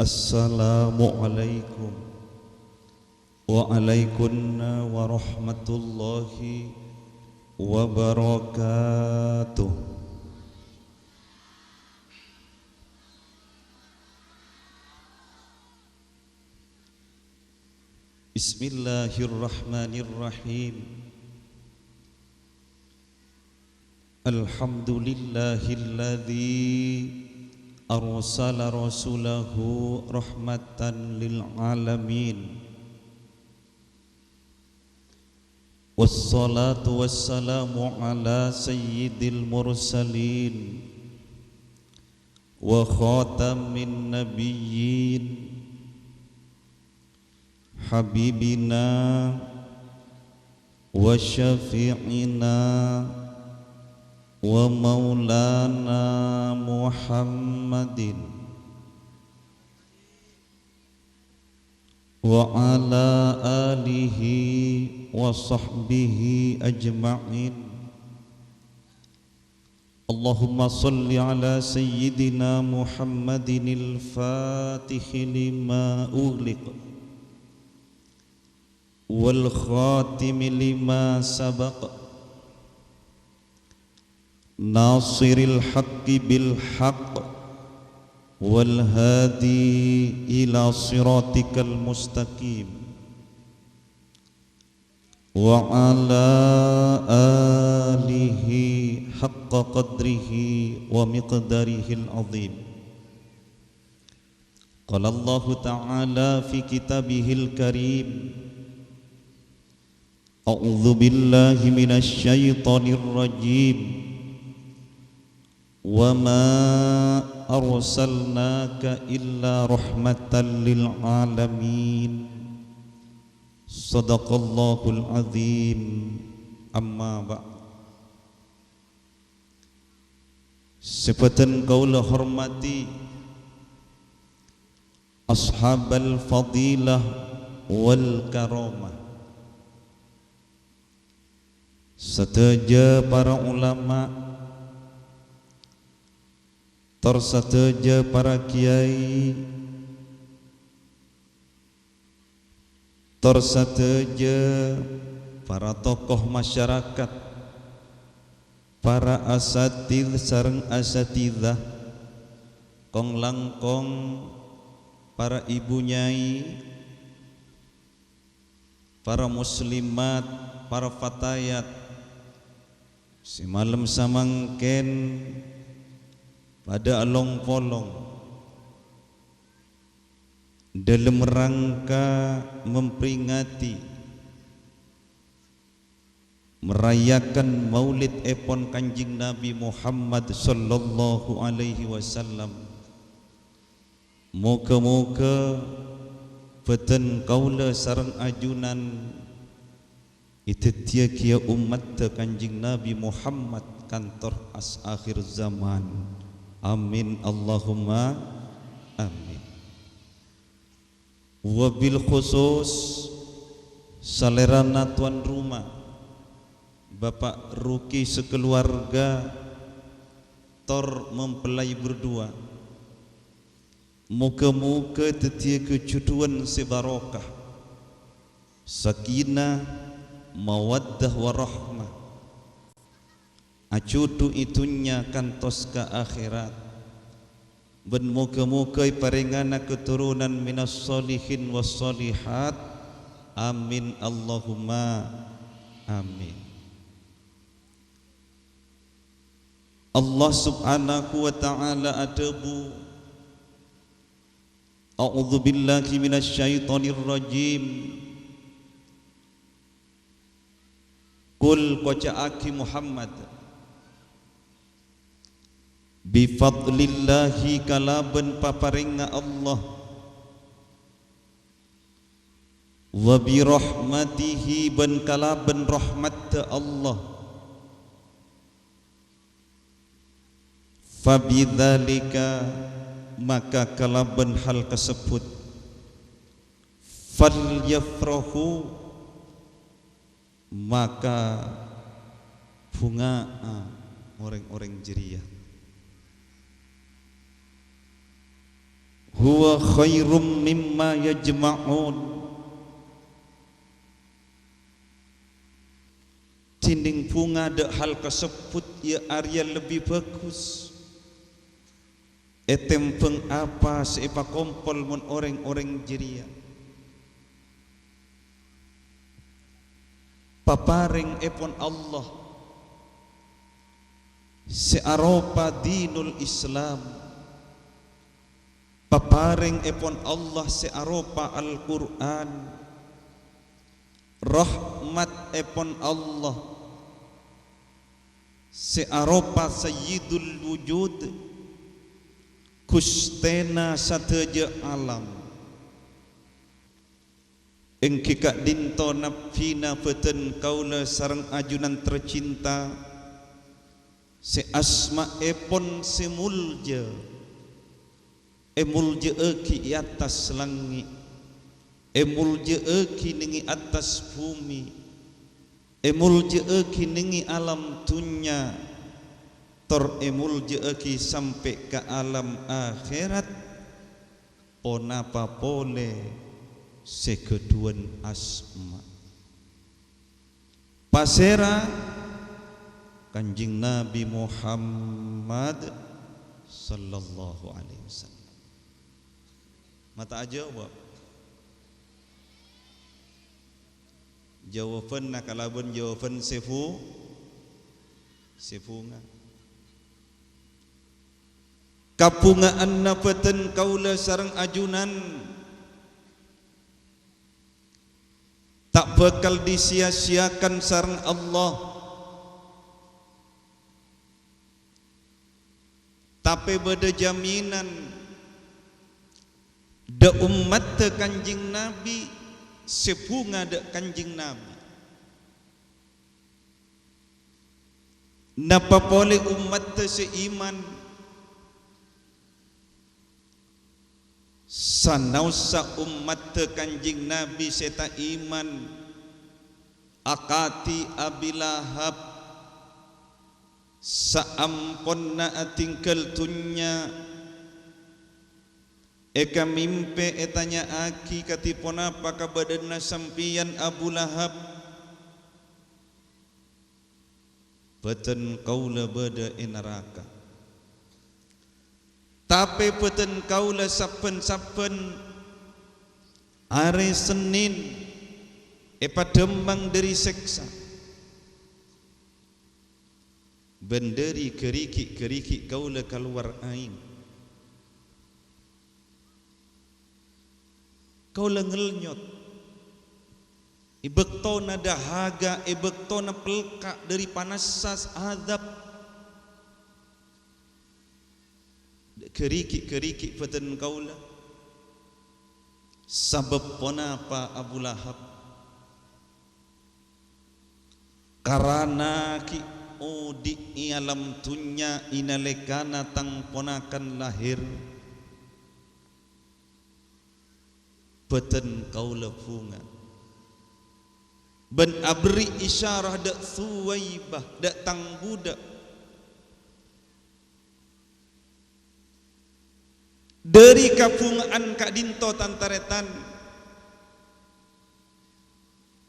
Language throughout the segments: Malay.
Assalamualaikum waalaikumsalam warahmatullahi wabarakatuh. Bismillahirrahmanirrahim. Alhamdulillahilladzi arsala rasulahu rahmatan lil alamin. Wassalatu wassalamu ala sayyidil mursalin wa khatamin nabiyyin habibina wa syafi'ina wa maulana Muhammadin wa ala alihi wa sahbihi ajma'in. Allahumma salli ala sayyidina Muhammadinil fatihi lima ughliq wal khatimi lima sabaq nasiril haqqi bil haqq wal hadi ila siratikal mustaqim wa ala alihi haqqa qadrihi wa miqdarihil azim. Qala Allah ta'ala fi kitabihil karim, a'udzu billahi minasy syaithanir rajim. Wa ma arsalnaka illa rahmatan lil alamin. Sadaqallahul azim. Amma ba'd. Sifatan kaula hormati ashabal fadilah wal karamah, seteja para ulama, terseteja para kiai, terseteja para tokoh masyarakat, para asatidz sareng asatidzah, kong langkong para ibu nyai, para muslimat, para fatayat, si malam samangken pada along polong dalam rangka memperingati merayakan maulid epon Kanjeng Nabi Muhammad sallallahu alaihi wasallam. Moga-moga beten kaula sareng ajunan itu tiap-tiap umat Kanjeng Nabi Muhammad kantor as akhir zaman. Amin Allahumma amin. Wabil khusus salerana tuan rumah Bapak Ruki sekeluarga tor mempelai berdua, muka-muka tetia kecuduan sebarokah, sakinah mawaddah warahmah, acudu itunya kantos ke akhirat. Ben muka-muka paringana keturunan minas solihin was solihat. Amin Allahumma amin. Allah subhanahu wa ta'ala adabu, a'udzu billahi minasy syaithanir rajim. Qul qaca'aki Muhammad, bifadlillahi kalaban paparinga Allah, wa birahmatihi ban kalaban rahmat Allah, fabidzalika maka kalaban hal tersebut, falyafrahu maka bunga orang-orang ceria. huwa khairum mimma yajma'un. Tinding bunga dek hal kesebut ya Arya lebih bagus. Etempeng apa sepa kompol mun orang-orang jeria. Paparing epon Allah searopa dinul Islam. Paparing epon Allah searopa Al-Quran. Rahmat epon Allah searopa Sayyidul Wujud. Kustena sateja alam. Engki kak dinto napfina peten kaula sarang ajunan tercinta. Se asma epon semulja. Emulja eki i atas langit. Emulja eki ningi atas bumi. Emulja eki ningi alam dunya. Tor emulja eki sampai ke alam akhirat. Ponapa pole sekeduan asma. Pasera Kanjeng Nabi Muhammad sallallahu alaihi wasallam. Mata aja jawab. Jawaban nak kalaban jawaban sefunga. Kapungaan na peten kaula sareng ajunan tak bakal disia-siakan sareng Allah. Tapi beda jaminan de umat te Kanjeng Nabi sepunga de Kanjeng Nabi. Napa boleh umat te seiman sanausa umat te Kanjeng Nabi seta iman akati Abilahab saamponna atingkel tunya eka mimpe etanya aki katipon apa kabadana sampian Abu Lahab. Beten kaula beda neraka. Tapi peten kaula saben-saben hari Senin epa dembang dari seksa. Benderi kerikik kaula keluar ain. Kaula ngelnyot. Ibektona dahaga, ibektona pelka dari panasas azab. Kerikik peten kaula. Sabab ponapa Abu Lahab. Karena ki di alam dunya inalekana tang ponakan lahir. Peten kaula punga. Ben abri isyarah dak Suwaibah dak tang budak. Dari kapungaan kak dinto tantaretan.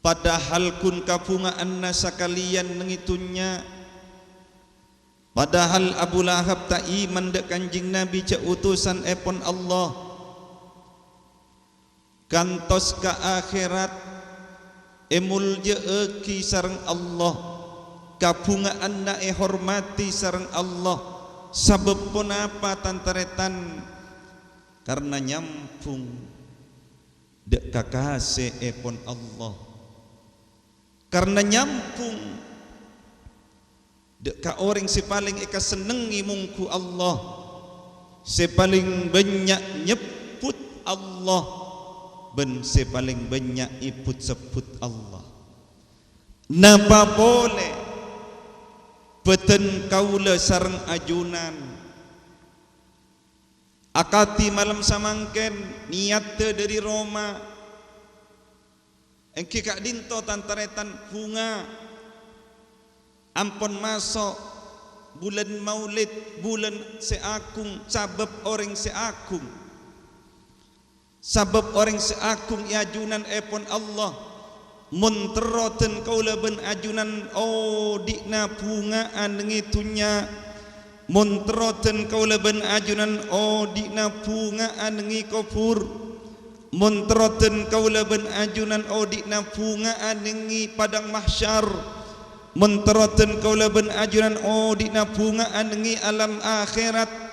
Padahal kun kapungaan nasa kalian nengitunya. Padahal Abu Lahab tak iman dek Kanjeng Nabi cak utusan epon Allah. Kantos ke akhirat emul je eki sareng Allah. Kapungaan na hormati sareng Allah. Sabab pun apa tantaretan. Karena nyampung dek kakase epon Allah. Karena nyampung dek ka orang si paling eka senengi mungku Allah. Si paling banyak nyebut Allah. Ben si paling banyak iput sebut Allah. Napa boleh beten kaula sareng ajunan. Akati malam samangken niat dari Roma. Engki kak dinto tantaretan bunga. Ampun masuk bulan Maulid, bulan seakung, sabab orang seakung. Sabab orang seagung ajunan epon Allah munteroten kaula ben ajunan dikna bungaan ngitunya munteroten kaula ben ajunan dikna bungaan ngi kufur munteroten kaula ben ajunan dikna bungaan ngi padang mahsyar munteroten kaula ben ajunan dikna bungaan ngi alam akhirat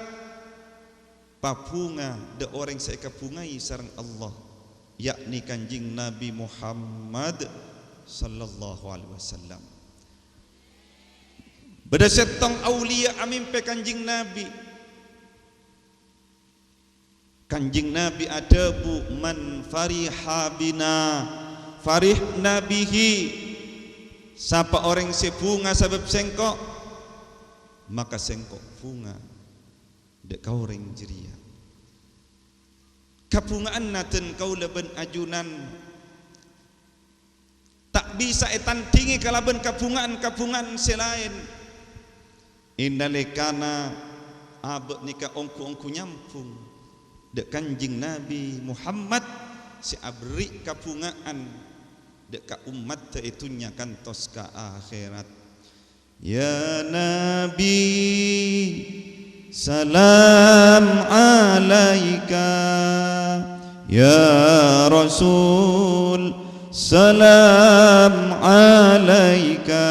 papunga de orang saya kapungai sareng Allah yakni kanjing Nabi Muhammad sallallahu alaihi wasallam. Beda setong aulia amimpe kanjing Nabi. Kanjing Nabi ada bu man fariha bina farih nabihi. Siapa orang sebunga sebab sengkok maka sengkok bunga dek kau orang jeria. Kapungaan naten kau leben ajunan tak bisa tandingi kalaben kapungan selain indalekana abek nikah ongku nyampung dek kanjing Nabi Muhammad si abri kapungaan dek ka umat itunya kantos ka akhirat. Ya Nabi salam alaika ya Rasul salam alaika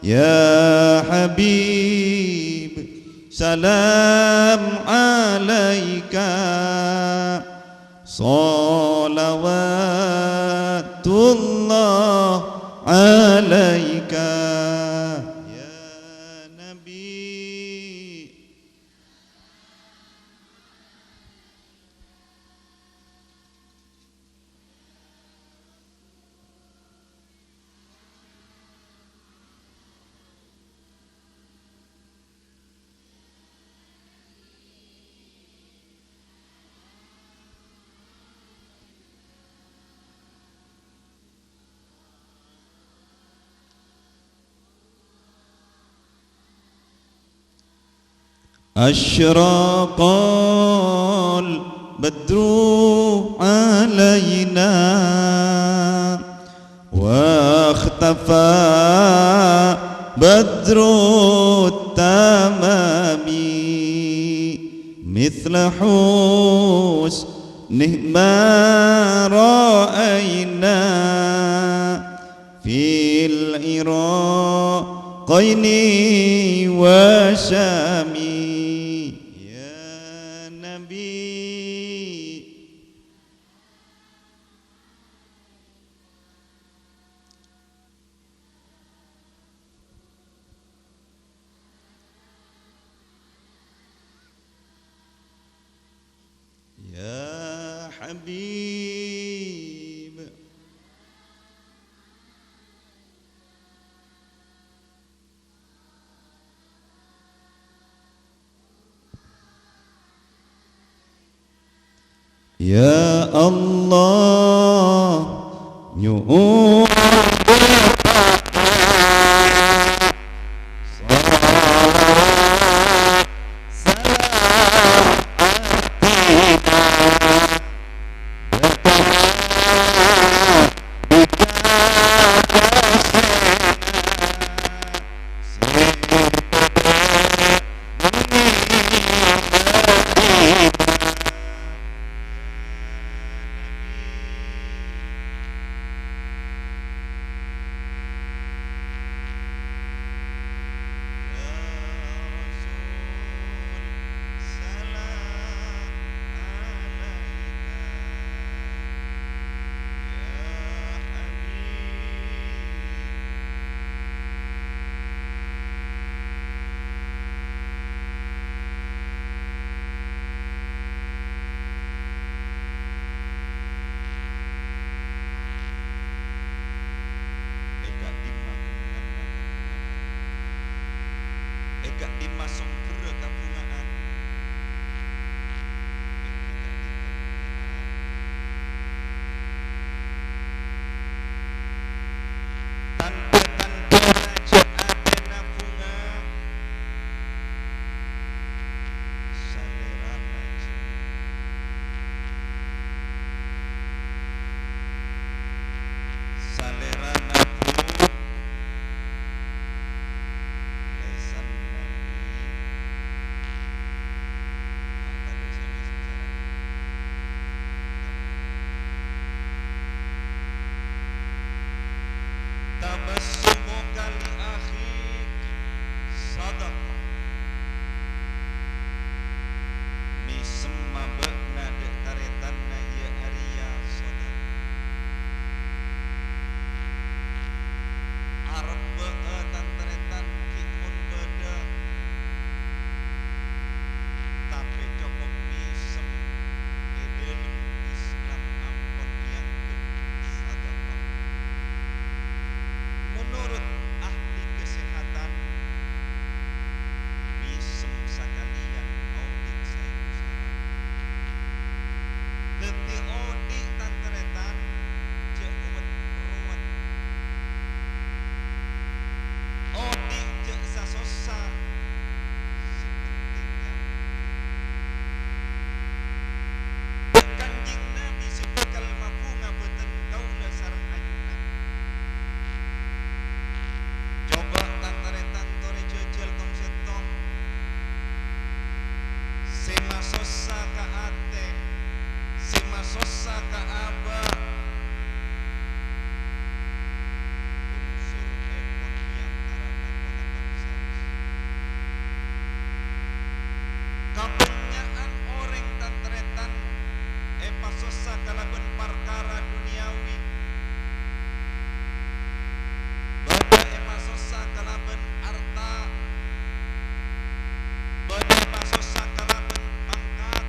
ya Habib salam alaika salawatullah alaika ya Nabi. أشرق البدر علينا واختفى بدر التمام مثل حسنه ما رأينا في العراقين وشام. Ya Habib Ya Allah nyuhun masosa ka ate, si masosa ka aba, unsur epon yang karena bangsa. Kebanyakan orang tantretan epasosa kalaban perkara duniawi, bada epasosa kalaban arta, bada epasosa kalaban pangkat,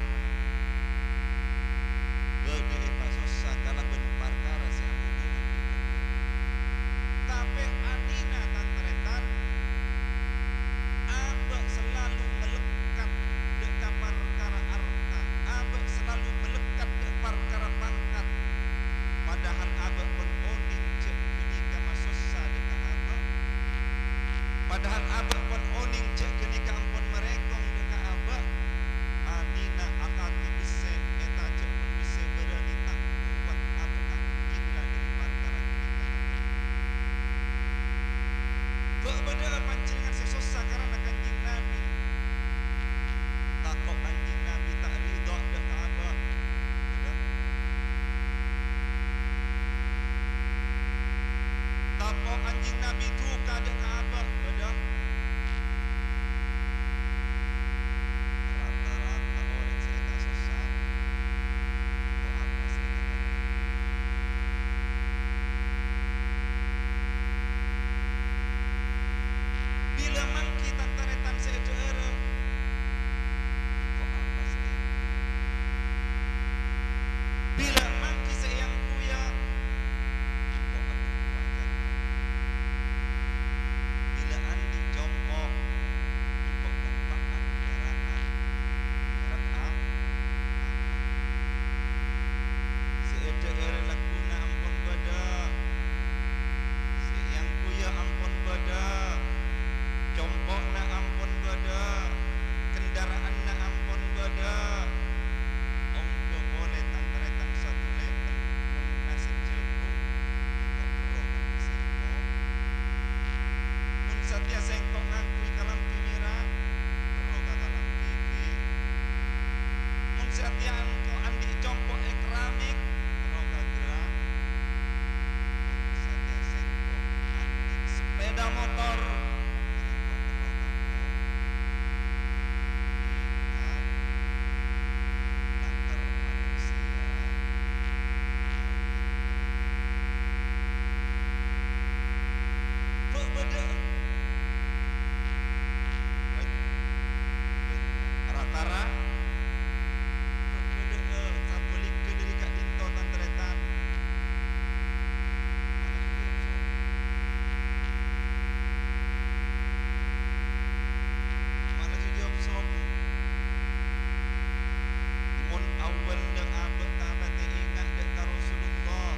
bada epasosa kalaban perkara seampun. Tapi adina tantretan abek selalu melekat dekat perkara arta, abek selalu melekat dekat perkara pangkat, padahal abek pun oning cek kenika masosa dekat abek, padahal abek pun oning cek kenika ampun merekong dekat abek, adina akati bise eta cek pun bise berani tak kuat abek tak jingla dari perkara kenika. Berbeda pancingan sesosa karena kanjing Nabi, takut anjing Nabi tak ridha dekat abek. Tapo anjing Nabi tu kada Kaabah pada rata-rata orang seeta sesat. Kok apa seeta? Bila mangki tantaretan seeta era, kok apa seeta? Bila mangki seyang kuya, kok aduh wajar. Bila andi jongkok, kok gampang merah apa? Seeta era laguna ampun bada, seyang kuya ampun bada, jongkok na ampun bada, kendaraan na ampun bada. Ongko boleh tantaretan satu level nasib jelku, kok perlu kan sengko. Mun satya sengko ngakui kalam timira, perlu kalam TV. Mun satya angko andi jongkok ekramik, perlu kagra. Mun satya sengko andi sepeda motor, sengko perlu kamu. Nakar manusia berbeda rata-rata berbeda sabelik ke dari kak dinto tantretan malah jadi opsom mun awal de abek tabate ingat dek ka Rasulullah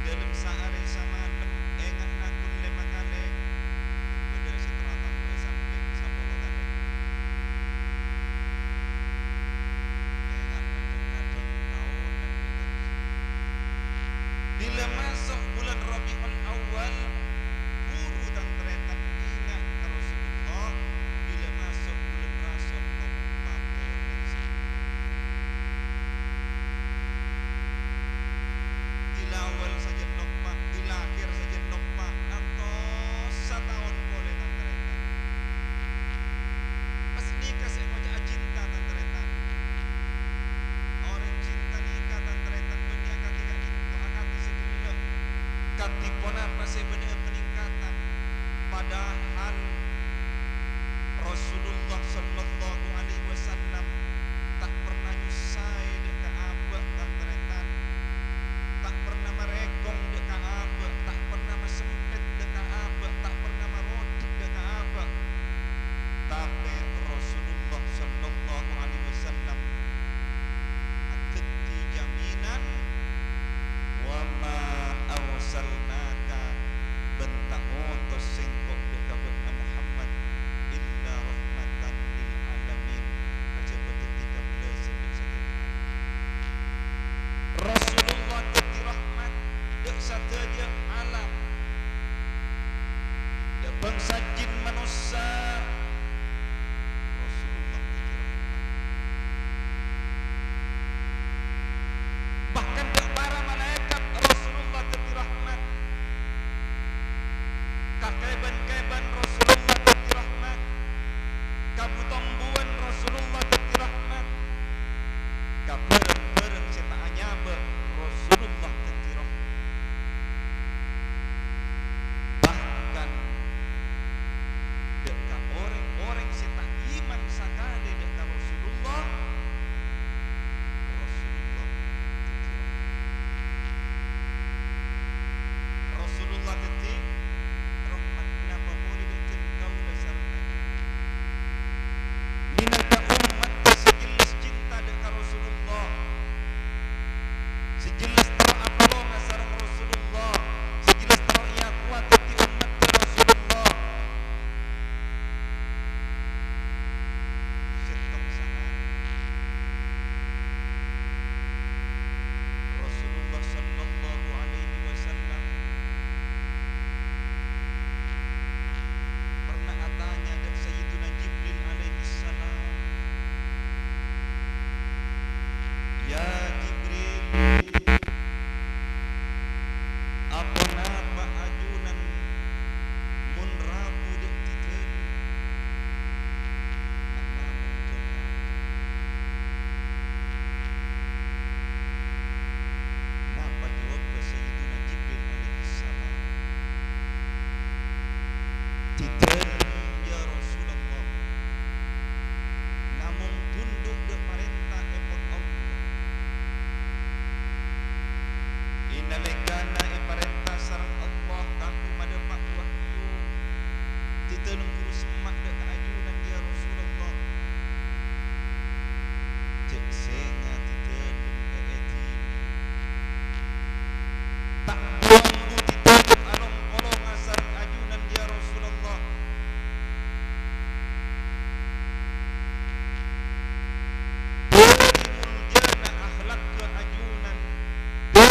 dalam sehari semalam ingat nakun lima kali beda setelah tambah sampai 10 kali ingat kadang-kadang tahunan terus. Bila masuk bulan Rabiul Awal guru tantretan ingat ka Rasulullah, bila masuk bulan Rasul lupa boleh sama. Ila awal saja lupa, ila akhir saja lupa, atau setahun boleh tantretan. Pas nikah saya baca cinta tantretan. Orang cinta nikah tantretan dunia katiga itu akati segala. Katipona masih benar peningkatan. Padahal Rasulullah sallallahu alaihi wasallam tak pernah nyusai dekat abak tantretan, tak pernah merekong dekat abak, tak pernah mesempet dekat abak, tak pernah merodik dekat abak. Tapi Rasulullah sallallahu alaihi wasallam akti jaminan wa ma arsalnaka bentak utus singkok dekat Muhammad illa rahmatan lil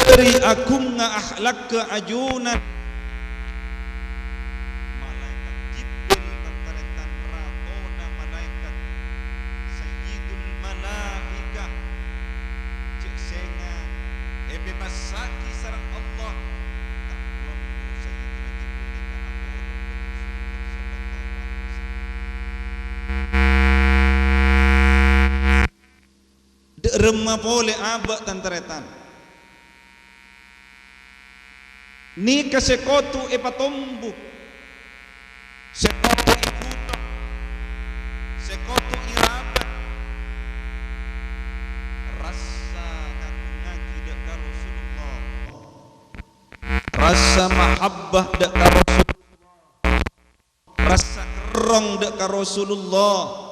beri aku ngaahlak ke ajunan malaikat Jibril tantaletan rabona malaikat sayyidul malaikah cek senga bebas saki sareng Allah tak wamdu sayyidina Jibril ka apun de remma pole aba tantaretan ni kasekotu epatombu sekotu ikuto sekotu irabat rasa ngaku-ngaku dek ka Rasulullah rasa mahabbah dek ka Rasulullah rasa kerong dek ka Rasulullah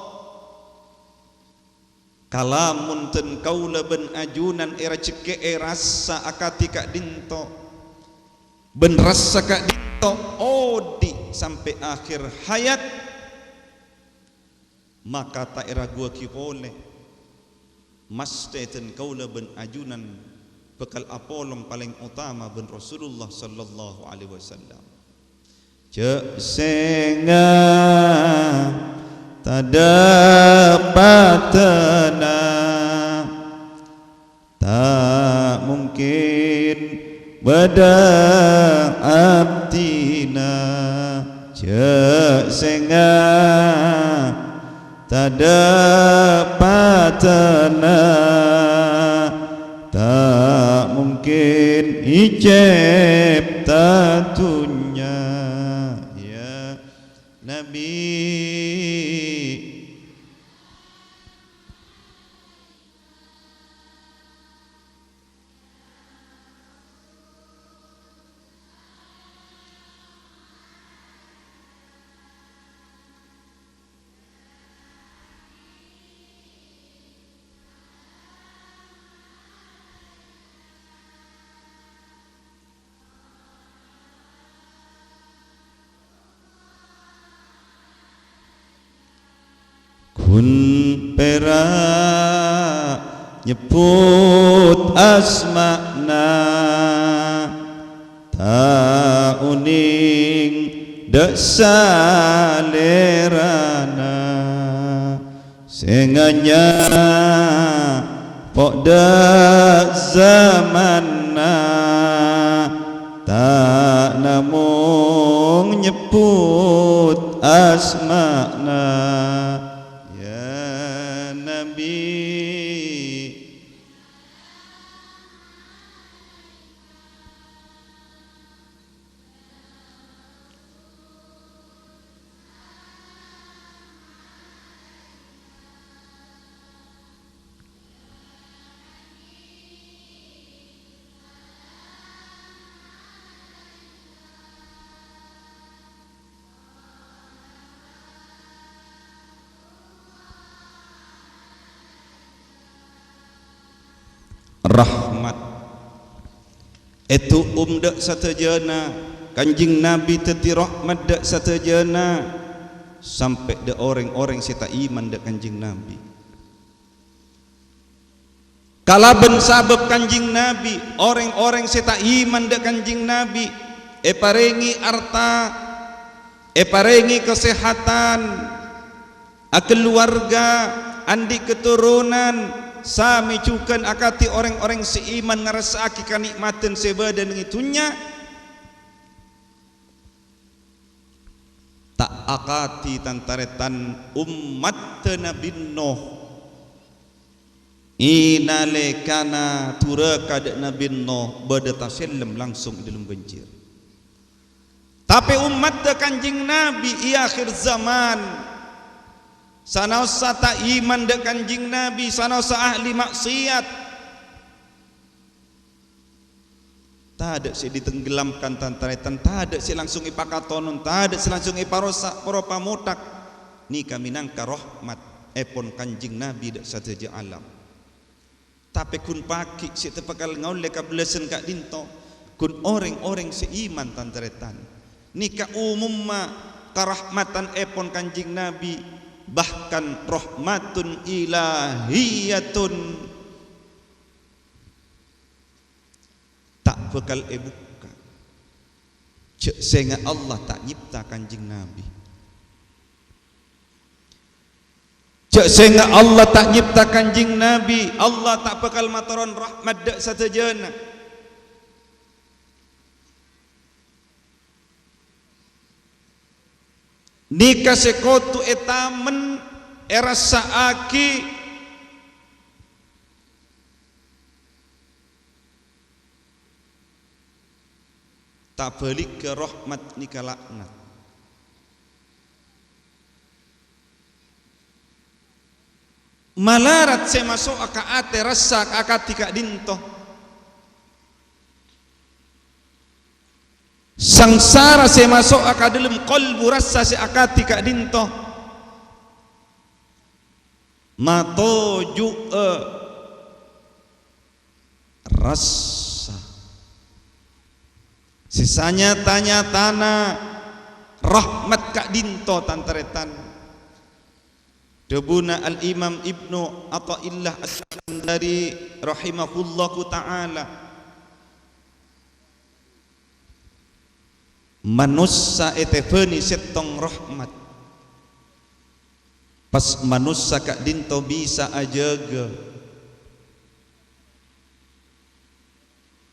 kalamun ten kaula ben ajunan era ceke rasa akati kak dinto ben rasa kak dinto odi sampai akhir hayat maka tak era gua kipole maste ten kaula ben ajunan bekal apolong paling utama ben Rasulullah sallallahu alaihi wasallam cek senga tadapatana tak mungkin bada abdina cek senga tadapatana tak mungkin ijab tatunya ya Nabi kun perak nyebut asma'na tak uning dek salerana senganya pok dek zamanna tak namung nyebut asma'na rahmat itu dek satajana kanjing Nabi teti rahmat dek satajana sampai dek orang-orang sita iman dek kanjing Nabi kalaben sabab kanjing Nabi orang-orang sita iman dek kanjing Nabi parengi harta parengi kesehatan keluarga andi keturunan sami cukan akati orang-orang seiman ngerasaki kenikmatan sebadan itunya tak akati tantaretan umat Nabi Nuh inalekana turaka dek Nabi Nuh bada taselem langsung dalam banjir tapi umat kanjing Nabi di akhir zaman sanosa tak iman dek kanjing Nabi sanosa ahli maksiat tak ada si ditenggelamkan tantaretan tak ada si langsung ipakatonon tak ada si langsung iparosa poropa motak ni kami nangka rahmat epon kanjing Nabi dek sateja alam tapi kun paki si tepakal ngaule kabelesen kak dinto kun orang-orang seiman tantaretan ni ka umumma karahmatan epon kanjing Nabi bahkan rahmatun ilahiyatun bekal buka. Cek sehingga Allah tak nyipta kanjing Nabi. Cek sehingga Allah tak nyipta kanjing Nabi, Allah tak bekal mataron rahmat dak satajana. Nikah sekotu etamen erasa aki tak balik ke rahmat nikah laknat. Malarat saya masuk akaate rasa akati kak dinto. Sangsara saya masuk akak dalam qalbu rasa saya akati kak dinto. Matoju rasa. Sisanya tanya tanah rahmat kak dinto tantaretan. Debuna al-Imam Ibnu Athaillah As-Sakandari rahimahullahu ta'ala. Manusia etefeni setong rahmat. Pas manusia kak dinto bisa ajaga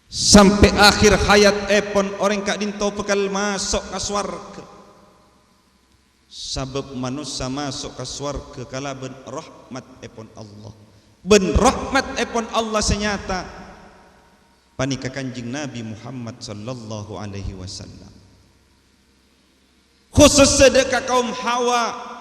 sampai akhir hayat epon orang kak dinto bekal masuk ke swarga. Sabab manusia masuk ke swarga kala ben rahmat epon Allah. Ben rahmat epon Allah senyata panika kanjing Nabi Muhammad sallallahu alaihi wasallam. Khusus sedekah kaum Hawa.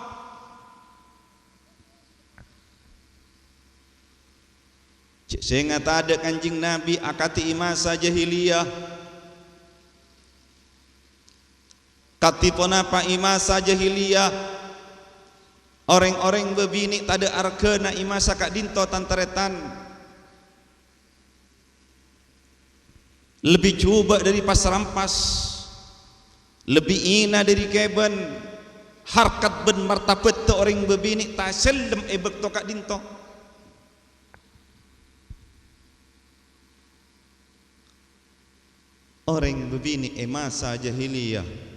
Sehingga tak ada kanjing Nabi akati masa jahiliyah. Katipun apa masa jahiliyah, orang-orang bebini tak ada argana imasa kak dinto tantaretan. Lebih coba dari pas rampas, lebih ina dari keben, harkat ben martabat tu orang bebini tak seldem ebek to kak dinto. Orang bebini masa jahiliyah.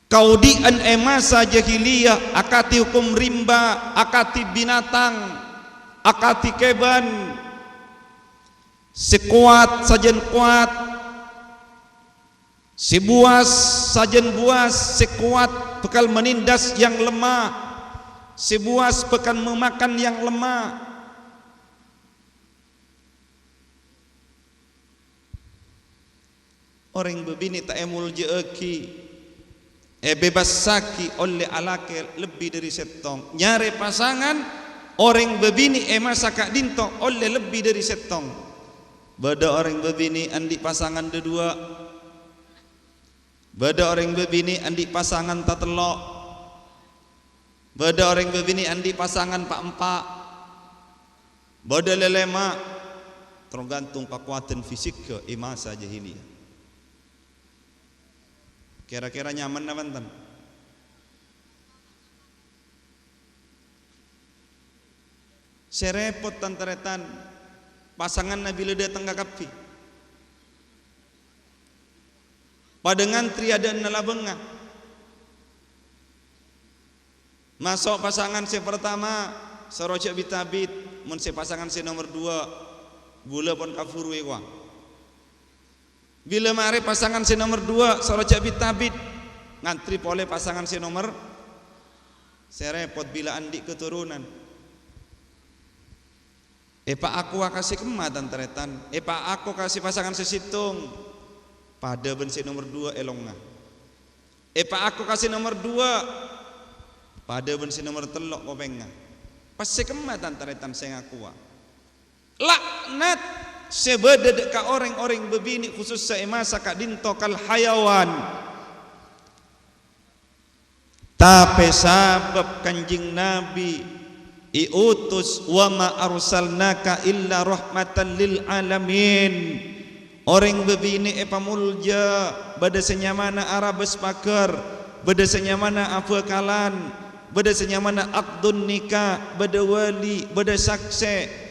Kaudian masa jahiliyah akati hukum rimba, akati binatang, akati keban, sekuat sajen kuat, sebuas sajen buas, sekuat bekal menindas yang lemah, sebuas bekal memakan yang lemah. Orang bebini tak emul jeeki bebas saki oleh alake lebih dari setong. Nyare pasangan orang bebini masa kak dinto oleh lebih dari setong. Bada orang bebini andi pasangan dedua, bada orang bebini andi pasangan tatelok, bada orang bebini andi pasangan pak empak, bada lelema. Tergantung kekuatan fisik ke masa jahiliyah. Kira-kira nyaman namantan. Serepot tantaretan pasangan Nabi leda tengah kapi. Padengan triada nalabenga. Masuk pasangan si pertama sarojak bitabit, mun si pasangan si nomor 2 gula pon kafuru ewa. Bila mari pasangan si nomor 2 sarojak bitabit ngantri oleh pasangan si nomor serepot bila andik keturunan. Pak aku kasih kematan teretan. Pak aku kasih pasangan sesitung pada ben si nomor 2 elonga. Pak aku kasih nomor 2 pada ben si nomor telok kopenga. Pasti kematan teretan saya ngaku. Laknat sebeda ka orang-orang bebini khusus masa kak dinto kal hayawan. Tapi sabab kanjing Nabi iutus wa ma arsalnaka illa rahmatan lil alamin. Orang bebini pamulja bada senyamana arabes pakar, bada senyamana afakalan, bada senyamana aqdun nikah, bada wali, bada sakse.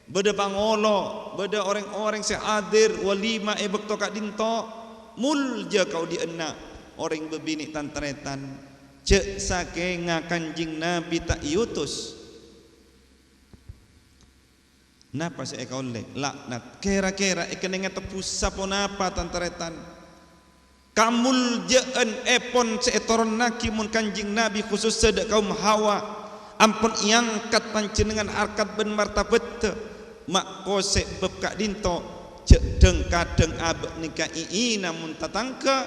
beda pangolo, beda orang-orang sehadir walima bekto kak dinto mulja kau diena orang berbini tantaretan cek sakenga kanjing Nabi tak yutus. Napa saya kau le laknat kira-kira ikan tepus sapon apa tantaretan kamul jeen epon seetoron naki mun kanjing Nabi khusus sedek kaum Hawa ampun iangkat panjenengan harkat ben martabat mak kosek beb kak dinto cek deng kadeng abek nikah iina mun tatangka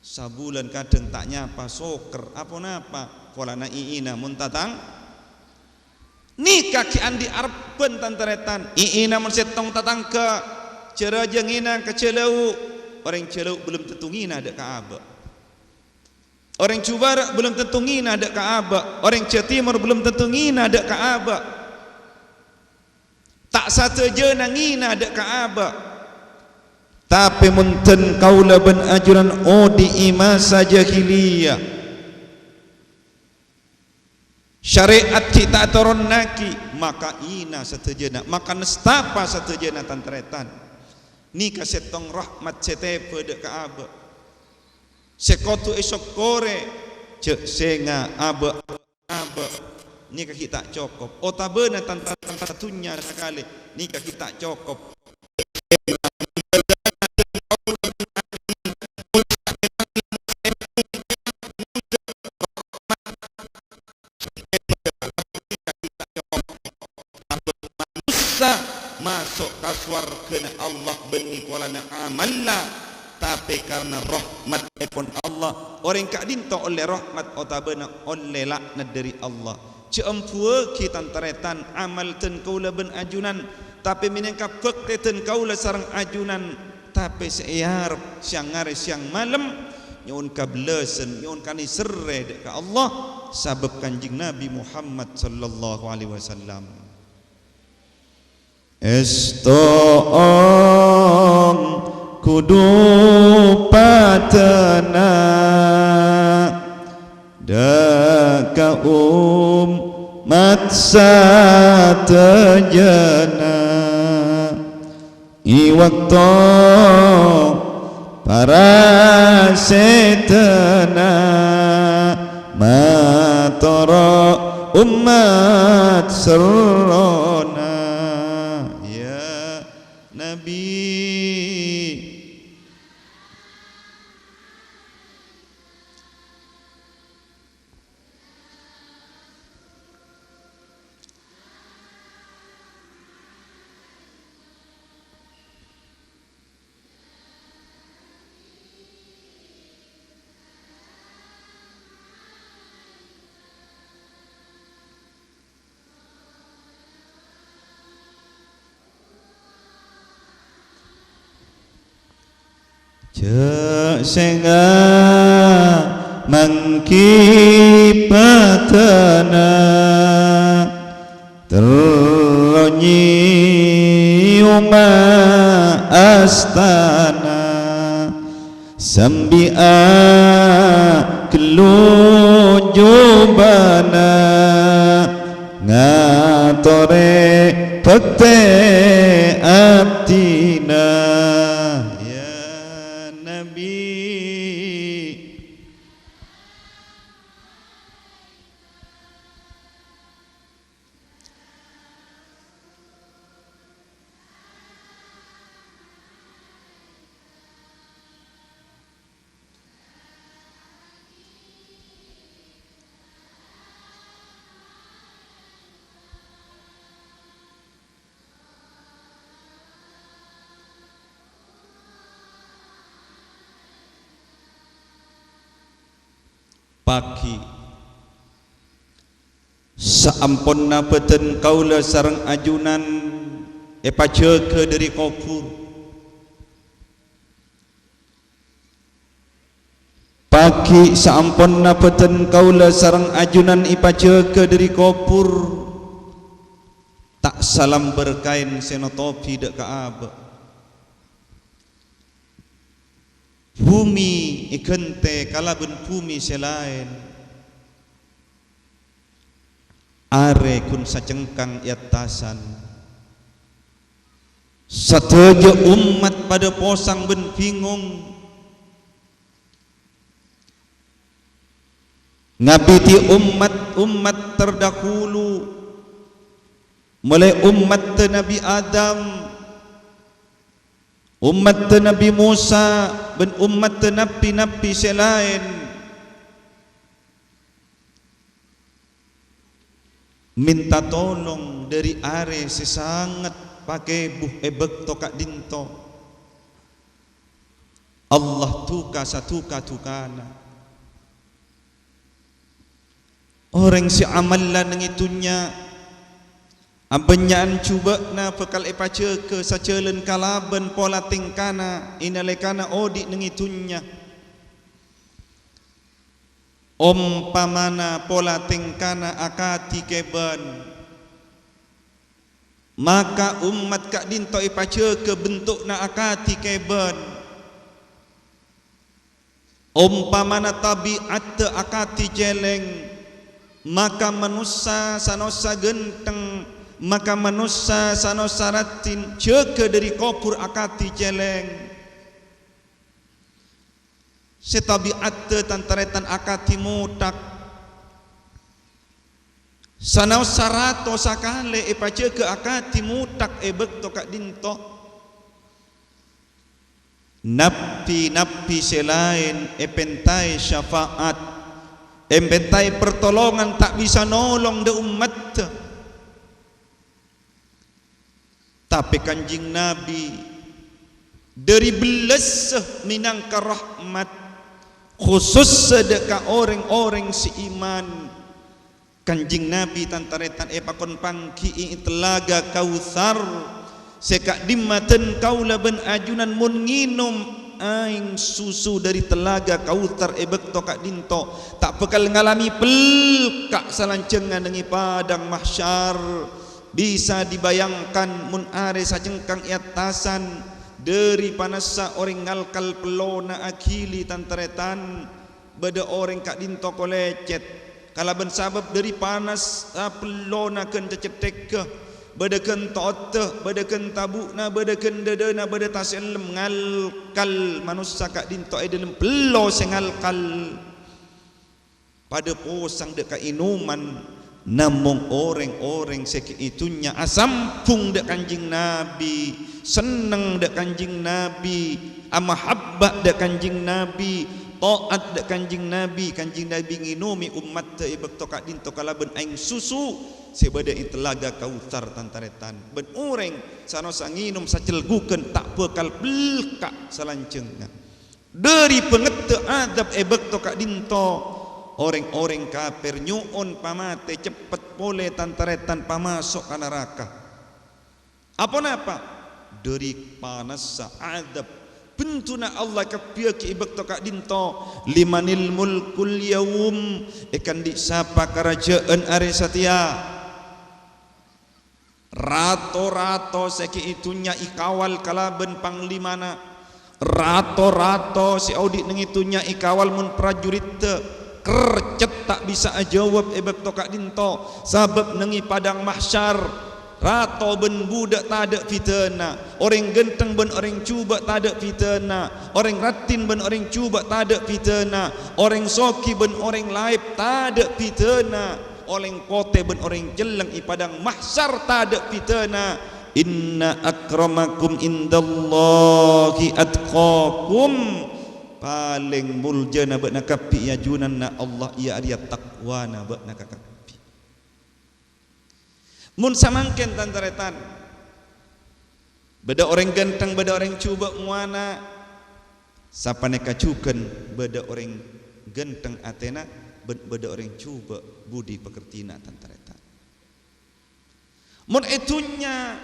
sabulan kadeng tak nyapa soker apa napa pola na iina mun tatang nikah ki andi arben tantaretan iina mun setong tatangka cerajeng ina kecelau. Orang celau belum tentu ngina ada Ka'bah. Orang Cubarak belum tentu ngina ada Ka'bah. Orang Jawa Timur belum tentu ngina ada Ka'bah. Tak satu je ngina ada Ka'bah. Tapi munten kaula ben ajuran di masa jahiliyah. Syariat kita turun naki maka ina satejana maka nestapa satejana tantaretan. Ni kasetong rahmat setepe dek Ka'bah sekotu esok kore cek senga abe ni kaki tak cukup otabena tantatunya sekali ni kaki tak cukup masuk kaswar kena Allah beni kolana amalla tapi karena rahmat epon Allah orang kak dinto oleh rahmat otabena oleh laknat dari Allah ceempue kita taretan amal ten kaula ben ajunan tapi minangka fakte ten kaula sareng ajunan tapi seyar siang ngare siang malam nyun kablesen nyun kani serre dek ka Allah sabab kanjing Nabi Muhammad sallallahu alaihi wasallam. Estoong kudu patena daka umat satejana iwakto para setena matoro umat serona cek senga mangkipatana terlonyi uma astana sambia kelujubana ngatore pete abdina pagi saamponna beten kaula sareng ajunan pajaga dari kubur pagi saamponna beten kaula sareng ajunan ipajaga dari kubur tak salam berkain senotopi dek Ka'bah bumi ikente kalaben bumi selain are kun sacengkang iatasan sateja umat pada posang ben bingung ngabiti umat terdahulu mulai umat Nabi Adam, umat Nabi Musa, dan umat nabi-nabi selain minta tolong dari are sesangat pakai buh ebek tokak dinto Allah tuka satuka tukana orang si amalan ng itunya abanyaan cuba na pekal epace ke sacelen kalaban pola tingkana inalekana odi ng itunya pamana pola tingkana akati keban maka umat kak dinto epace ke bentuk na akati keban pamana tabiat akati jeleng maka manusia sanosa genteng maka manusia sanosa ratin ceke dari kopur akati jeleng setabiat tantaretan akati mutak sanosa rato sakale epa ceke akati mutak ebek tokak dinto napi selain epentai syafaat embentai pertolongan tak bisa nolong de umat tapi kanjing Nabi dari belas minangka rahmat khusus sedekah orang-orang seiman kanjing Nabi tantaretan pakon pangki telaga Kautsar sekak dimaten kaula ben ajunan mun nginum aing susu dari telaga Kautsar ebek tokak dinto tak bekal ngalami pelkak salancengan dengi padang mahsyar bisa dibayangkan mun are sajengkang iatasan dari panasa orang ngalkal pelona akili tantaretan beda orang kak dinto kolecet kalaban sabab dari panas pelona ken cecetek ke badakan ta'attah, badakan tabukna, badakan dadana, bada tasilem ngalkal manusia kak dinto dalam pelo sengalkal pada posang dekat inuman namung orang-orang sekiitunya asampung dek kanjing Nabi seneng dek kanjing Nabi amahabbah dek kanjing Nabi taat dek kanjing Nabi nginumi umat ibek tokak dinto kalaben aing susu sebada telaga Kautsar tantaretan ben orang sanosa nginum sacelgukeun tak bekal belkak salanceungna dari pengete adab ebek tokak dinto orang-orang kafir nyuun pamate cepet pole tantaretan pamasok ka neraka apa dari panas adab bentuna Allah kapiaki ibek tokak dinto limanil mulkul yaum ikan disapa kerajaan are satia rato-rato seki itunya ikawal kalaben panglimana rato-rato si audit neng itunya ikawal mun prajurit kercet tak bisa jawab ebek tokak dinto sabab nengi padang mahsyar rato ben budak tak ada fitnah orang genteng ben orang cuba tak ada fitnah orang ratin ben orang cuba tak ada fitnah orang soki ben orang laib tak ada fitnah orang kote ben orang jeleng i padang mahsyar tak ada fitnah inna akramakum indallahi atqakum paling muljana beuna kapi yajunan na Allah ia dia takwana beuna kapi mun samangken tantaretan beda orang ganteng beda orang cuba muana sapane kacukeun beda orang ganteng atena beda orang cuba budi pekertina tantaretan mun etunya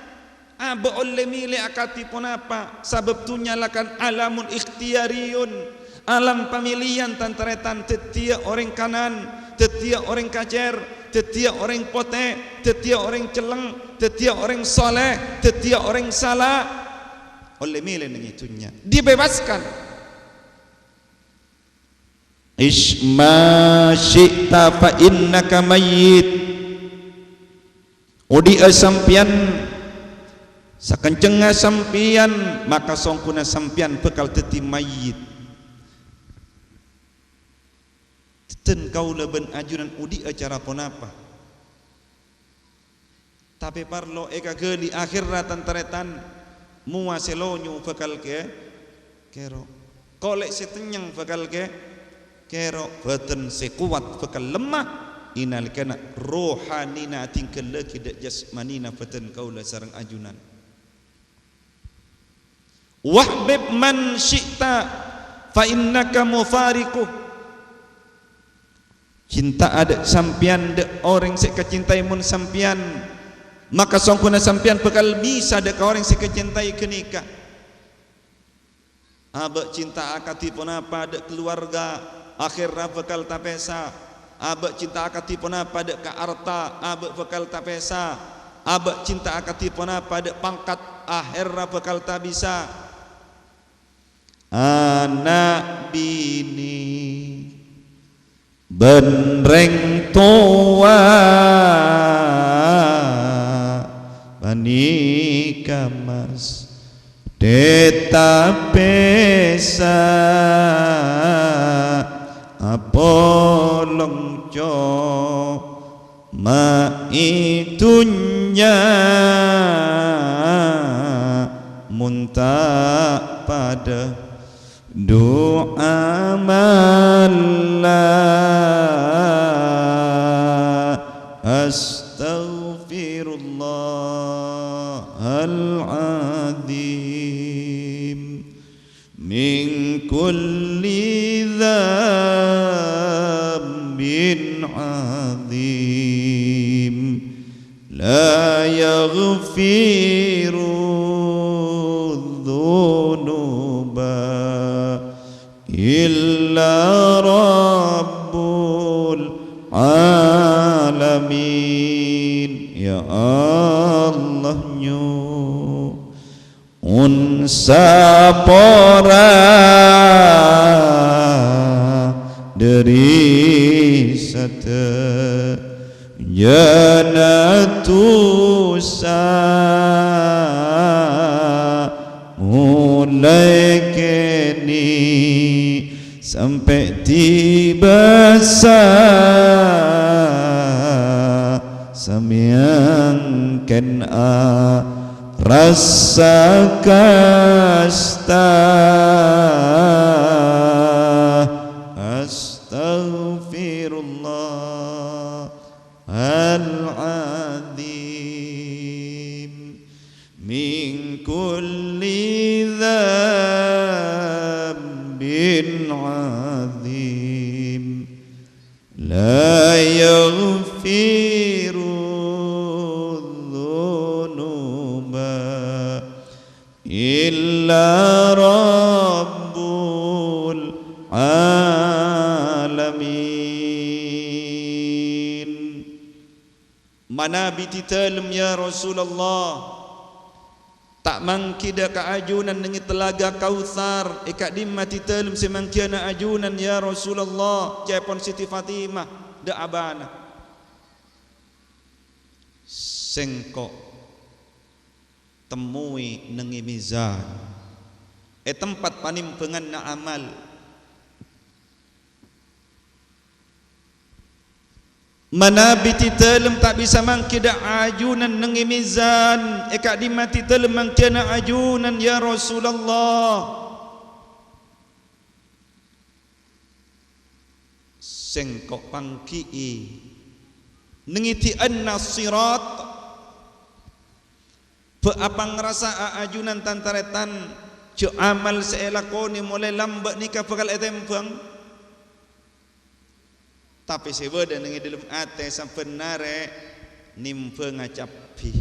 aba oleh milih akati pun apa sabab tunya lakan alamun ikhtiyariyun alam pemilihan tantaretan tetia orang kanan tetia orang kacer tetia orang pote tetia orang celeng tetia orang soleh tetia orang salah oleh milih dengan itunya dibebaskan isma syi'ta fa innaka mayyit udi sampian sakenceng sampian maka songkuna sampian bekal teti mayit ten kaula ben ajunan udi acara ponapa tapi parlo eka geli akhirat tantaretan muaselonyo bekal ke kero kolek setenyang bekal ke kero beten sekuat bekal lemah inal kana rohanina tingkel lagi dak jasmanina beten kaula sareng ajunan wahbib man syi'ta fa innaka mufariquh cinta ada sampian de orang sek kecintai mun sampian maka songkuna sampian bekal bisa de orang sek kecintai kenika abek cinta akati pun apa de keluarga akhirnya bekal tapesa abek cinta akati pun apa de ka arta abek bekal tapesa abek cinta akati pun apa de pangkat akhirnya bekal tak bisa anak bini benreng tua panika mas deta pesa apolong jo ma itunya muntah pada doa malah astaghfirullahal-azim min kulli dzambin azim la yaghfiru illa rabbul alamin ya Allah nyu unsapora dari sate janatusa mulai kini sampai tiba samiang ken rasa kasta astaghfirullahal-azim min kulli dzambin azim la yaghfiru dzunuba illa rabbul alamin mana bititalum ya Rasulullah tak mangkida ka ajunan nengi telaga Kautsar ikat dimati telum semangkiana ajunan ya Rasulullah japon Siti Fatimah da abana sengkok temui nengi mizan tempat panimpengan na amal mana biti telem tak bisa mangkida ajunan nengi mizan eka dimati telem mangkina ajunan ya Rasulullah sengkok pangkii nengiti anna sirat beapang rasa ajunan tantaretan jo amal seelakoni mulai lambat nikah bakal etempang tapi sebeda nengi dalam ate sampenare nimpe ngacapi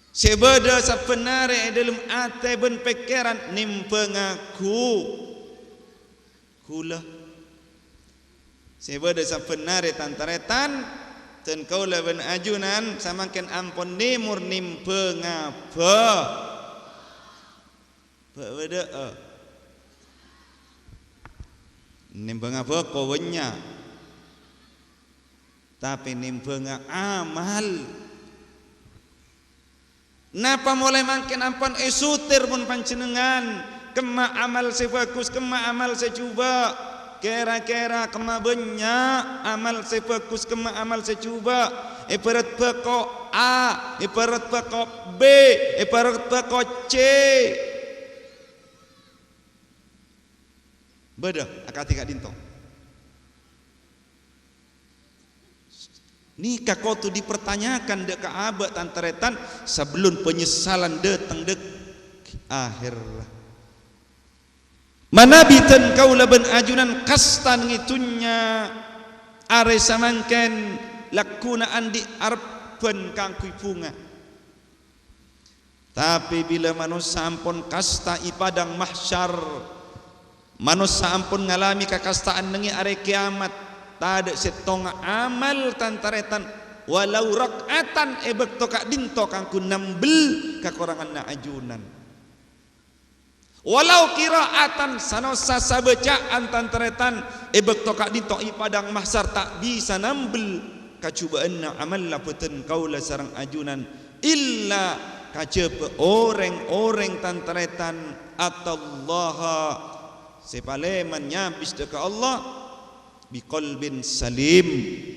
sebeda sampenare dalam ate ben pikiran nimpe ngaku kula sebeda sampenare tantaretan ten kaula ben ajunan samangken ampun nimur nimpe ngapa beda nimbang apa kawenya tapi nimbenga amal. Napa mulai makin ampun esutir pun panjenengan kema amal sebagus kema amal secuba kira-kira kema banyak amal sebagus kema amal secuba ibarat bako A ibarat bako B ibarat bako C beda akati kak dinto nikah kau tu dipertanyakan dek ke abad tantaretan sebelum penyesalan datang dek akhir manabitan kau laban ajunan kastan ngitunya are samangken lakuna andi arban kangkui bunga tapi bila manusia ampun kasta ipadang mahsyar manusia ampun ngalami kekastaan nengi are kiamat tak ada setong amal tantaretan walau rakaatan ebek toka dinto kangku nambel kakurangan na ajunan walau kiraatan sanosa sabecaan tantaretan ebek toka dinto ipadang mahsar tak bisa nambel kacubaan na amal laputen kaula sarang ajunan illa kacepe orang-orang tantaretan atallaha sepaleman nyabis deka Allah biqalbin salim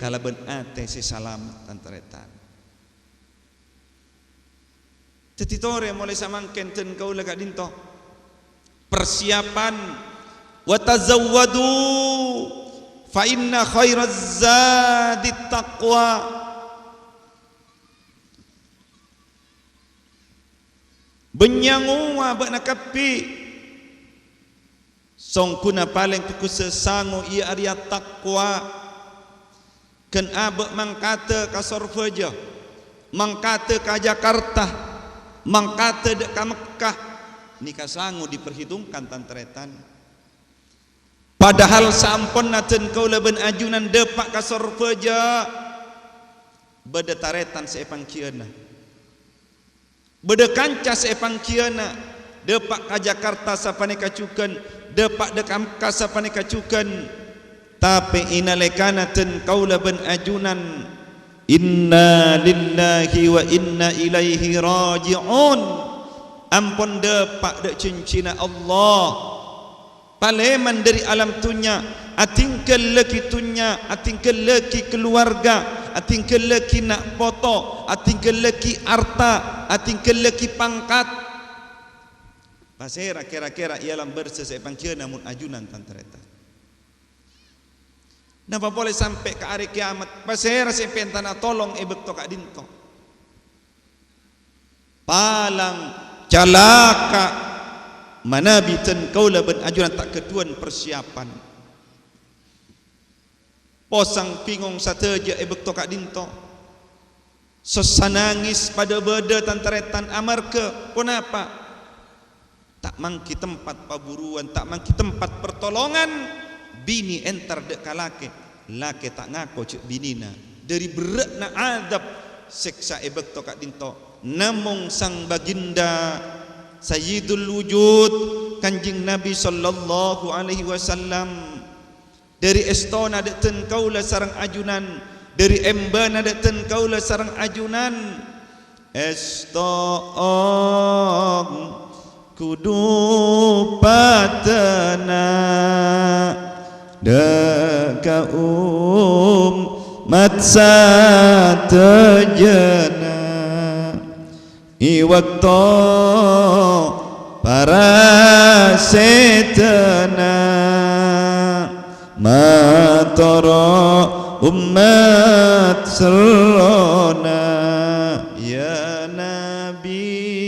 kalaban ate si salamat tantaretan tetitore mulai samangken ten kaula ka dinto persiapan wa tazawwadu fa inna khairaz zadi taqwa benyangu wa banakapi songkuna paling tuku sesangu ia arya takwa ken abek mangkata ka Sorveja mangkata ka Jakarta mangkata dek ka Mekah nikah sangu diperhitungkan tantaretan padahal sampun naten kaula ben ajunan depak ka Sorveja beda taretan seepang kiana beda kanca seepang kiana depak ka Jakarta sapane kacukan depak dekam kasapane kacukan tapi inalekanaten kaula ben ajunan inna lillahi wa inna ilaihi raji'un ampun depak dek cincina Allah paleman dari alam tunya atingkel leki tunya atingkel leki keluarga atingkel leki nak foto atingkel leki harta atingkel leki pangkat pasera kira-kira ialam bersesepang kia namun ajunan tantareta napa boleh sampai ke hari kiamat pasera sepen tanah tolong ebek toka dinto palang calaka manabitan kaula ben ajunan tak keduan persiapan posang pingong sateja ebek toka dinto sesanangis pada beda tantaretan amarke kenapa tak mangki tempat paburuan tak mangki tempat pertolongan bini entar dek kalake lake tak ngako cek binina dari berat na adab seksa ebek tokak dinto namung sang baginda sayyidul wujud kanjing Nabi sallallahu alaihi wasallam dari estona dek ten kaula sarang ajunan dari embana dek ten kaula sarang ajunan estong kudu patena deka mat satejana iwakto para setena matoro umat serona ya Nabi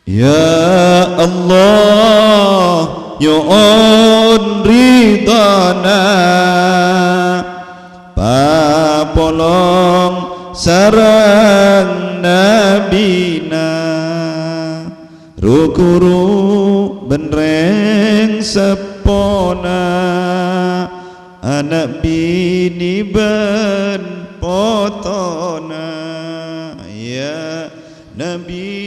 Ya Allah yu'un ridana apolong sareng nabina rukuru benreng sepona anak bini ben potona ya Nabi.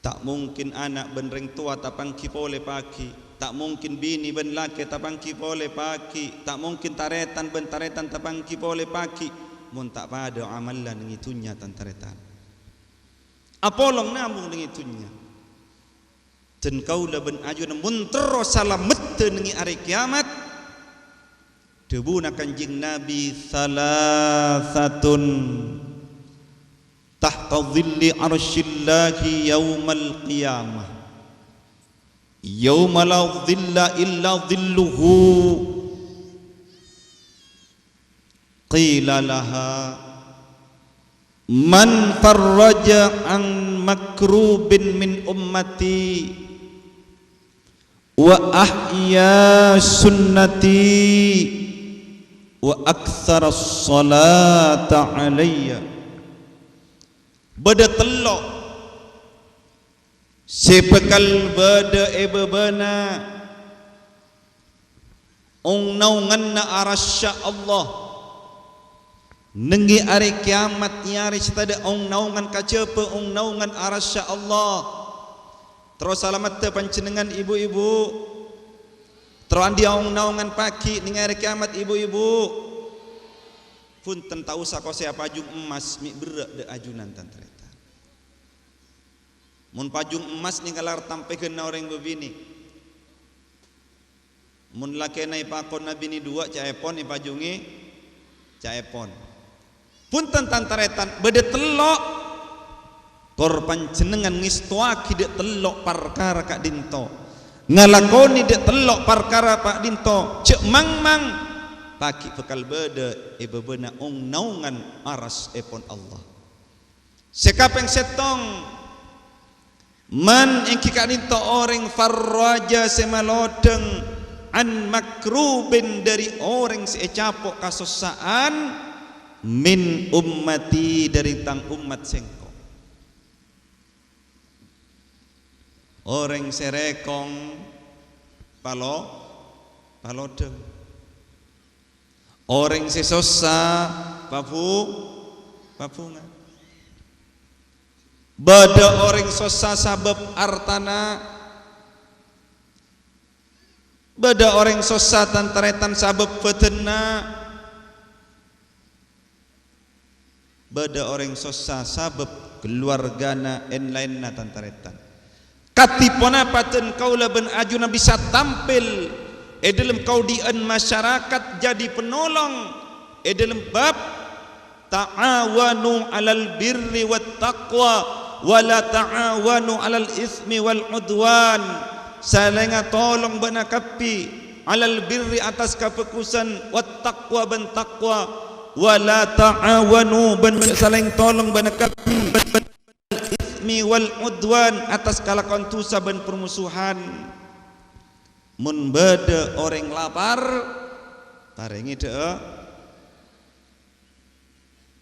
Tak mungkin anak benreng tua tapang kipole pagi, tak mungkin bini ben laki tapang kipole pagi, tak mungkin taretan ben taretan tapang kipole pagi. Mun tak pada amalan ngitunya tan taretan. Apolong namung ngitunya. Dan kaula ben ajuna mun terus salamet nengi hari kiamat. Debuna kanjing Nabi salasatun tahta dhilli arsyillahi yaumal qiyamah yauma la dhilla illa dhilluhu qila laha man farraja an makrubin min ummati wa ahya sunnati wa aktsara as-salata alayya. Beda telok sepekal beda ebebana ong naunganna arasya Allah nengi hari kiamat nyari setada ong naungan kacepe ong naungan arasya Allah. Terus salamat panjenengan ibu-ibu terus andi ong naungan pagi nengi hari kiamat ibu-ibu punten tak usah kau saya pajung emas mi berak de ajunan tantreta. Mun pajung emas ni kalar tampe kena orang bebini. Mun laki nai pakon nabi ni dua caepon ni pajungi caepon. Punten tantaretan bede telok korban jenengan ngistuaki de telok perkara kak dinto. Ngalakoni de telok perkara pak dinto cek mang pagi bekal beda ebebena ong naungan aras epon Allah. Sekapeng setong man engki kadinto orang farraja semalodeng an makrubin dari orang seecapok kasosaan min ummati dari tang umat sengko. Orang serekong palodeng. Orang sesosa papungan. Bada orang sosa sabab artana. Bada orang sosa tantaretan sabab petena. Bada orang sosa sabab keluargana en lainna tantaretan. Katipona paten kaula ben ajuna bisa tampil dalam kaudian masyarakat jadi penolong dalam bab ta'awanu 'alal birri wat taqwa wa la ta'awanu 'alal ismi wal udwan. Salinga tolong benakapi 'alal birri atas kepekusan wat taqwa ben taqwa wa la ta'awanu ben saling tolong benakapi ismi wal udwan atas kalakon tusa ben permusuhan. Mun beda orang lapar parengi deh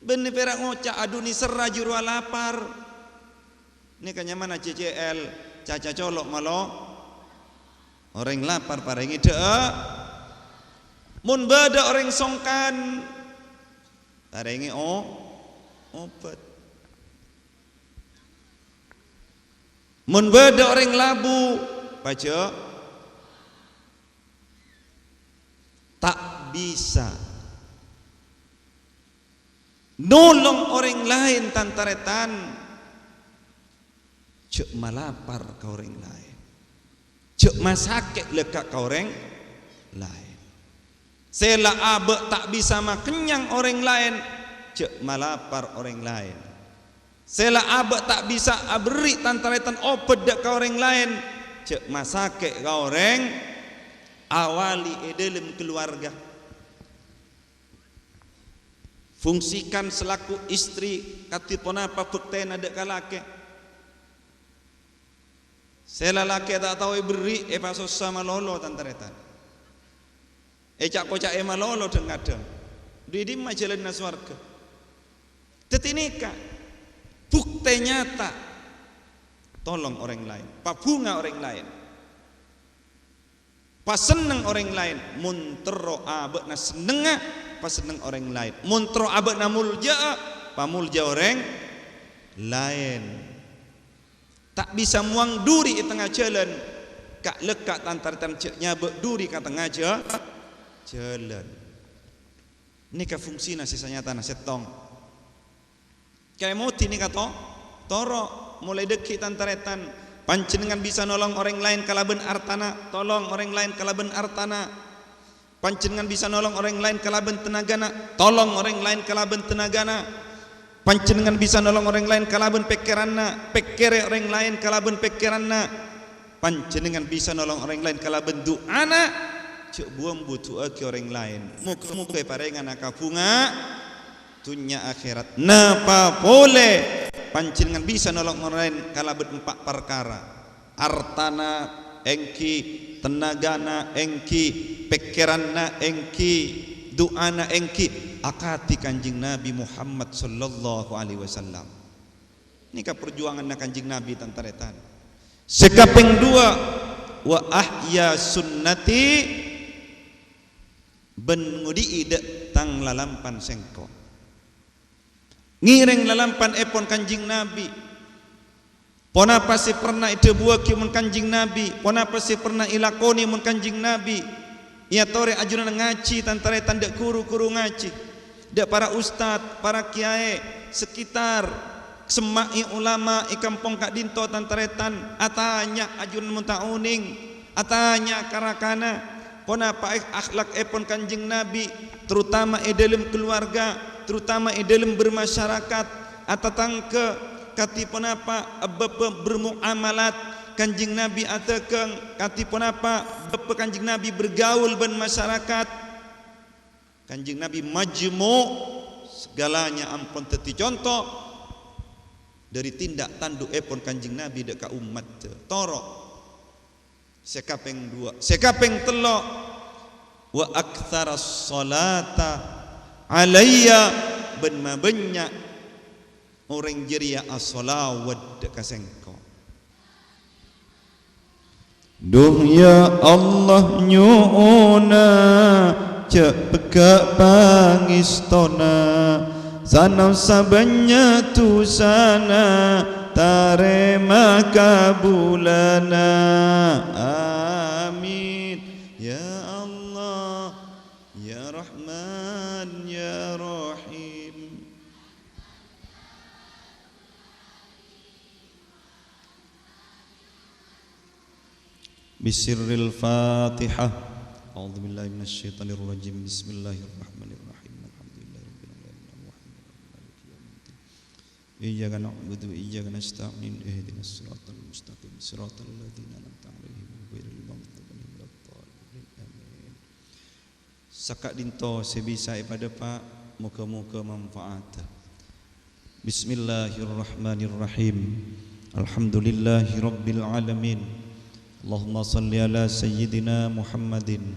benih perak ngocak aduni serra juru lapar ini kanya mana CCL caca colok malo orang lapar parengi deh mun beda orang songkan parengi obat mun beda orang labu baca tak bisa nolong orang lain tantaretan cek malapar ke orang lain cek masakit lekak ke orang lain Sela abe tak bisa makenyang orang lain, cek malapar orang lain. Sela abe tak bisa beri tantaretan opet dek ke orang lain, cek masake ke orang awali dalam keluarga. Fungsikan selaku istri katipun apa bukten ada kalake. Sela laki tak tahu beri pasos sama lolo tantaretan. Cak kocak malolo dengadeng. Di majalah naswarga. Tetinika bukti nyata. Tolong orang lain, pabunga orang lain, paseneng orang lain, muntero abek na senenga, paseneng orang lain, muntero abek na mulja, pamulja orang lain. Tak bisa muang duri di tengah jalan, kak lekat antar-antar ceknya bek duri ke tengah jalan. Ini ke fungsi sisanya tanah setong. Kayak moti ini kata toro mulai dekit antaretan panjenengan bisa nolong orang lain kalaben artana, tolong orang lain kalaben artana. Panjenengan bisa nolong orang lain kalaben tenagana, tolong orang lain kalaben tenagana. Panjenengan bisa nolong orang lain kalaben pekeranna, pekere orang lain kalaben pekeranna. Panjenengan bisa nolong orang lain kalaben du'ana, cek buang butuh ke orang lain. Muka-muka parengan akabunga dunia akhirat. Napa boleh panjenengan bisa nolong orang lain kalaben 4 perkara. Artana engki, tenagana engki, pikiranna engki, doana engki. Akati Kanjeng Nabi Muhammad sallallahu alaihi wasallam. Ini ka perjuangan Kanjeng Nabi tantaretan. Sekaping 2 wa ahya sunnati ben ngudi ide tang lalampan sengko ngireng lalampan epon Kanjing Nabi. Ponapa si pernah ide buah ki mun Kanjing Nabi, ponapa si pernah ilakoni mun Kanjing Nabi. Ia tore ajunan ngaji tantaretan dek kuru-kuru ngaji, dek para ustad, para kiai sekitar semai ulama i kampung kak dinto tantaretan atanya ajunan muntauning, atanya karakana. Ponapa akhlak epon Kanjeng Nabi, terutama dalam keluarga, terutama dalam bermasyarakat, atatang ke kati ponapa bermuamalat Kanjeng Nabi atakan kati ponapa Kanjeng Nabi bergaul ben masyarakat. Kanjeng Nabi majmu segalanya ampun teti contoh dari tindak tanduk epon Kanjeng Nabi deka umat toro. Sekaping 2, sekaping 3 wa aktsaras salata alayya ben mabenya orang jeria as-salawat kasengko. Duh ya Allah nyuuna cek peka pangistona sana sabanya tu sana tarema kabulana. Amin ya Allah ya Rahman ya Rahim. Bisirril Fatihah. A'udzubillahi minasyaitonir rajim. Bismillahirrahmanirrahim. Iyyaka na'budu wa iyyaka nasta'in ihdinas siratal mustaqim siratal ladzina an'amta 'alaihim ghairil maghdubi 'alaihim waladdallin amin. Sakak dinto sebisa pada Pak muka-muka manfaat. Bismillahirrahmanirrahim. Alhamdulillahi rabbil alamin. Allahumma salli ala sayyidina Muhammadin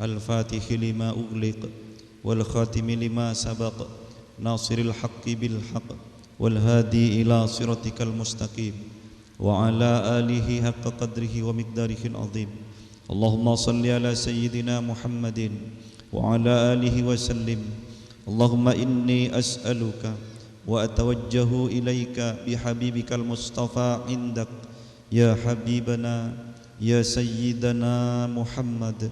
al-fatihi lima ughliq wal khatimi lima sabaq nasiril haqqi bil haqq والهادي إلى صراطك المستقيم وعلى آله حق قدره ومقداره العظيم. اللهم صل على سيدنا محمد وعلى آله وسلم. اللهم إني أسألك وأتوجه إليك بحبيبك المصطفى عندك يا حبيبنا يا سيدنا محمد.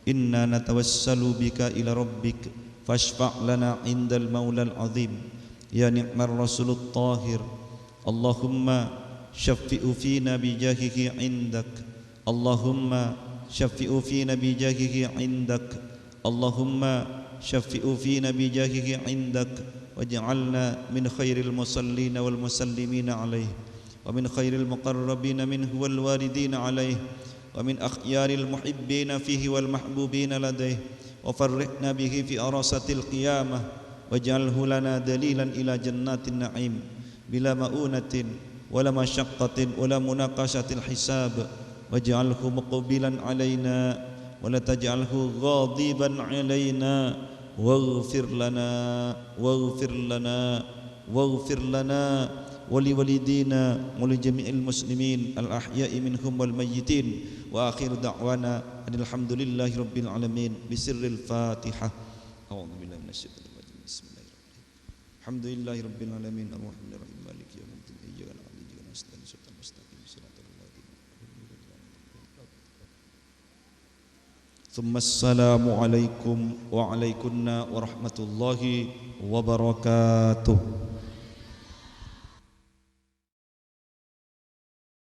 إنا نتوسل بك إلى ربك فاشفع لنا عند المولى العظيم يا نعم الرسول الطاهر. اللهم شفئ فينا بجاهه عندك. اللهم شفئ فينا بجاهه عندك. اللهم شفئ فينا بجاهه عندك واجعلنا من خير المصلين والمسلمين عليه ومن خير المقربين منه والواردين عليه ومن أخيار المحبين فيه والمحبوبين لديه وفرحنا به في أرصة القيامة واجعله لنا دليلا إلى جنات النعيم بلا مؤونة ولا مشقة ولا مناقشة الحساب واجعله مقبلا علينا ولا تجعله غاضبا علينا واغفر لنا واغفر لنا واغفر لنا ولوالدينا ولجميع المسلمين الأحياء منهم والميتين وآخر دعوانا أن الحمد لله رب العالمين بسر الفاتحة. أعوذ بالله من الشيطان الرجيم. بسم الله الرحمن الرحيم. الحمد لله رب العالمين الرحمن الرحيم مالك يوم الدين إياك نعبد وإياك نستعين صراط المستقيم صراط الذين ثم السلام عليكم وعليكم ورحمة الله وبركاته.